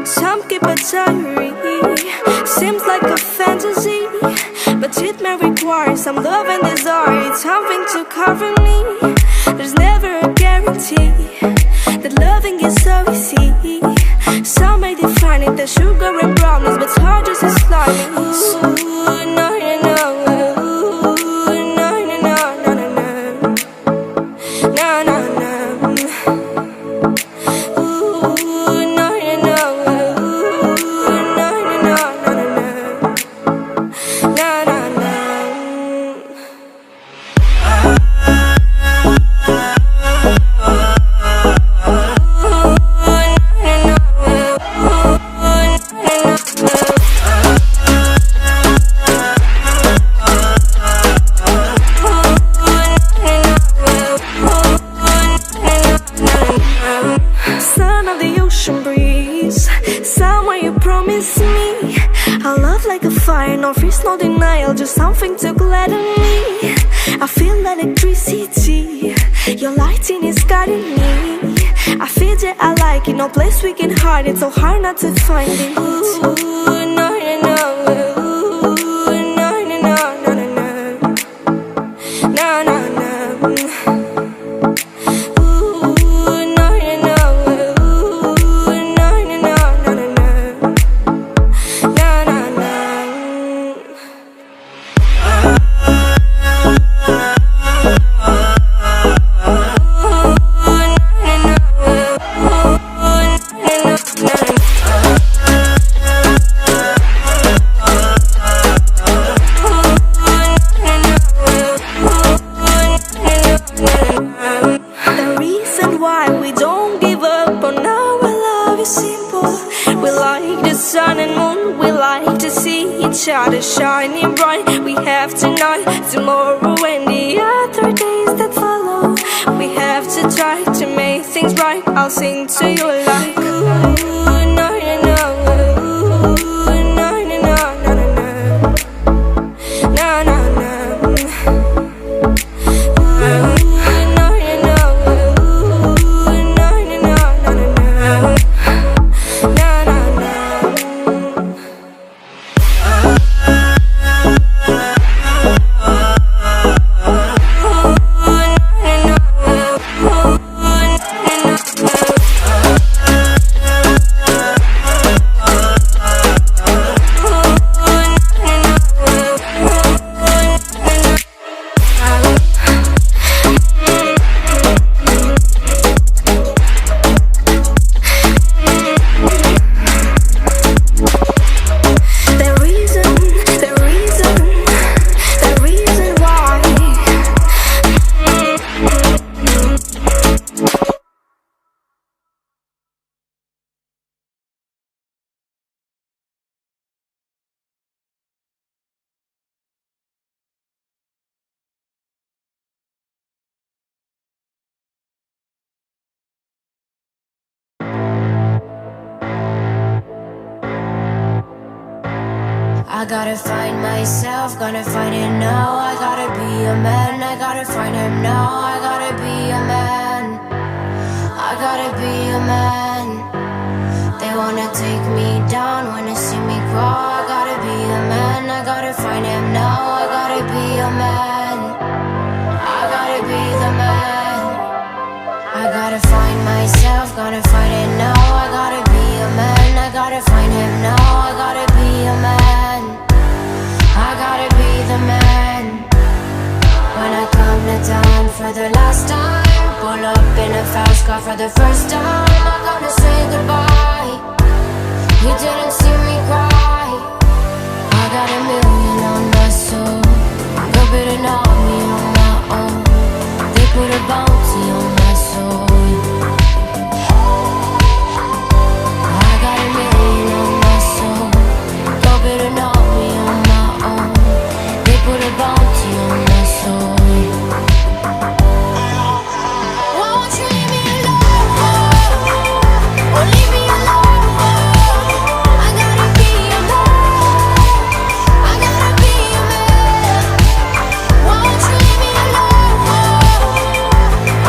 Some keep a diary, seems like a fantasy, but it may require some love and desire, something to cover me. There's never a guarantee that loving is so easy. Some may define it as sugar and brownies, but hard just as slimy. Ooh, no, no, no. Ooh, no, no, no, no, no, no. No, no, no. No freeze, no denial, just something to gladden me. I feel electricity, your lighting is guiding me. I feel that I like it, no place we can hide it, so hard not to find it. Ooh, no, no, no. Ooh, no, no, no, no, no, no. No, no, no. Shining bright, we have tonight, tomorrow and the other days that follow. We have to try to make things right. I'll sing to you like ooh, no, no, no. Ooh, no, no, no, no, no, no. No, no, no. Ooh, no, no, no. Ooh, no, no, no, no, no, no. No, no, no. I gotta find myself, gotta find it now. I gotta be a man, I gotta find him now. I gotta be a man, I gotta be a man. They wanna take me down when they see me crawl. I gotta be a man, I gotta find him now. I gotta be a man, I gotta be the man. I gotta find myself, gotta find it now. I gotta be a man, I gotta find him now. I gotta be a man, I gotta be the man. When I come to town for the last time, pull up in a fast car for the first time, I'm gonna say goodbye. You didn't see me cry. I got a million on my soul, no better know me on my own. They put a bounty on my soul. I got a million on my soul, no better know me on my own. They put a bounty on my soul. Won't you leave me alone? Or leave me alone? I gotta be a man, I gotta be a man. Won't you leave me alone? Or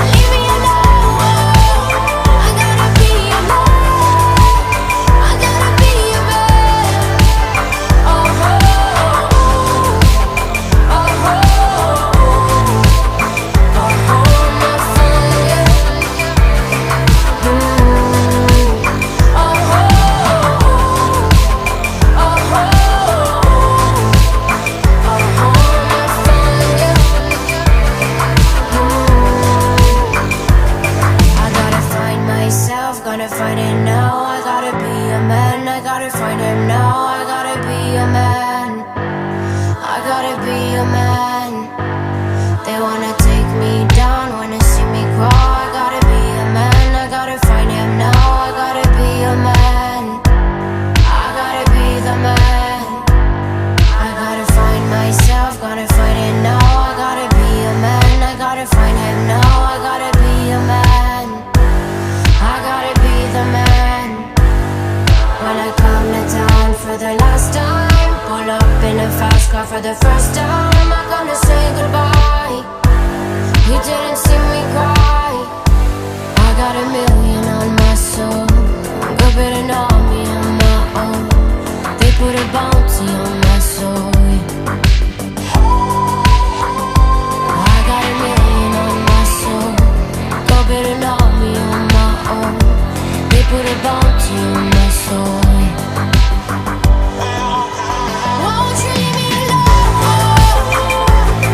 gonna find it now. I gotta be a man, I gotta find him now. I gotta be a man, I gotta be a man. They wanna take me down, wanna see me crawl. I gotta be a man, I gotta find him now. I gotta be a man, I gotta be the man. I gotta find myself, gotta find it now. I gotta be a man, I gotta find him now. I gotta be a man, I gotta be the man. When I come to town for the last time, pull up in a fast car for the first time. I'm gonna say goodbye. You didn't see me cry. I got a million on my soul. Go bit an army on my own. They put a bounty on my soul. I got a million on my soul. Go bit an army on my own. They put a bounty on my soul. Won't you leave me alone?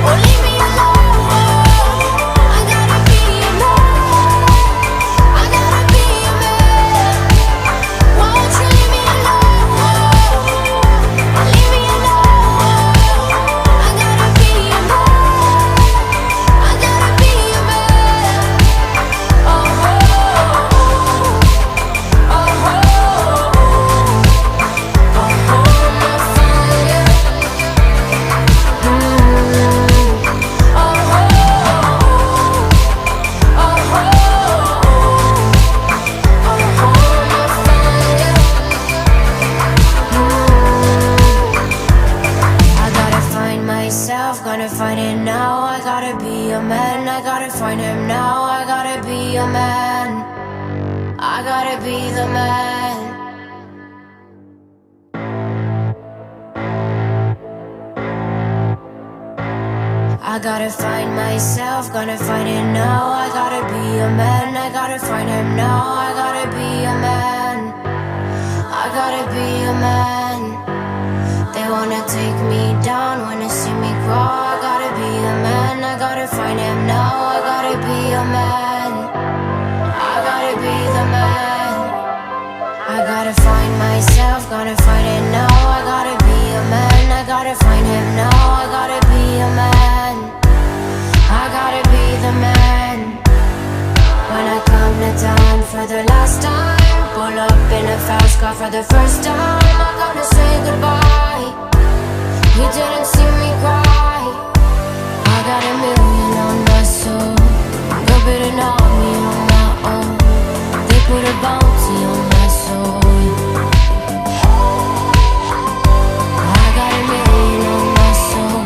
Or leave me alone? I gotta be a man, I gotta be a man. Won't you leave me alone? Or leave me alone? I gotta be a man, I gotta be a man. Oh, oh, oh, oh, my fire. I gotta find myself, gotta find it now. I gotta be a man, I gotta find him now. I gotta be a man, I gotta be the man. I gotta find myself, gotta find it now. I gotta be a man, I gotta find him now. I gotta be a man, I gotta be a man. They wanna take me down, wanna see me crawl. I gotta be a man, I gotta find him now. I gotta be a man, I gotta be the man. I gotta find myself, gotta find it now. I gotta be a man, I gotta find him now. I gotta be a man, I gotta be the man. When I come to town for the last time, pull up in a fast car for the first time. I'm gonna say goodbye. You didn't see me cry. I got a million on my soul. Go bit an army on my own. They put a bounty on my soul. I got a million on my soul.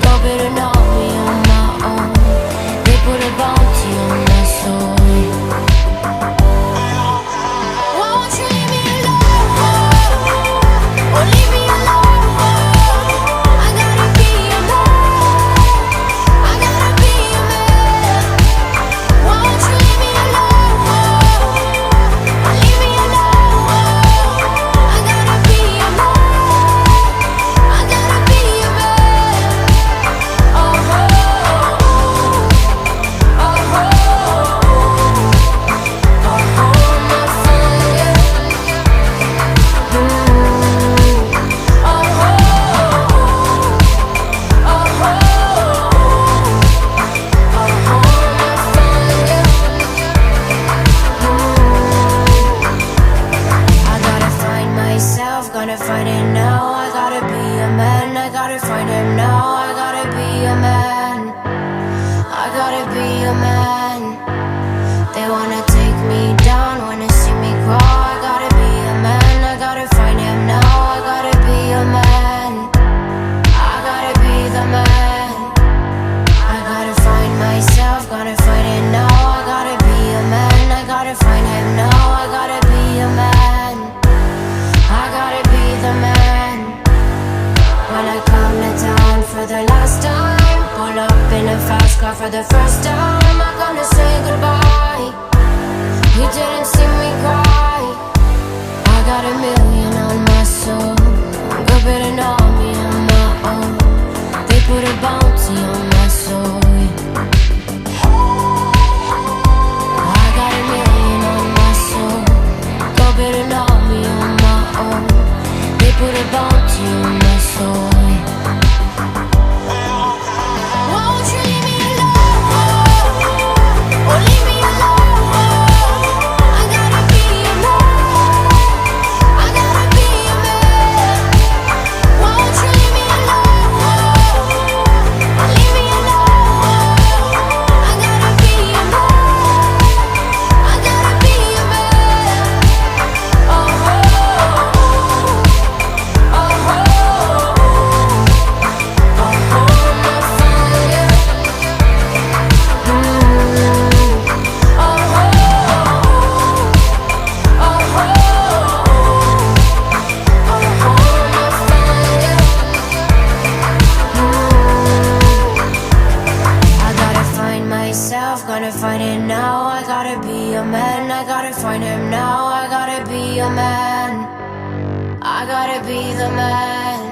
Go bit an army on my own. They put a bounty on my soul. Won't you leave me alone? Or leave me alone? I gotta be a man, I gotta be a man. Won't a man, I gotta find him now. I gotta be a man, I gotta be the man.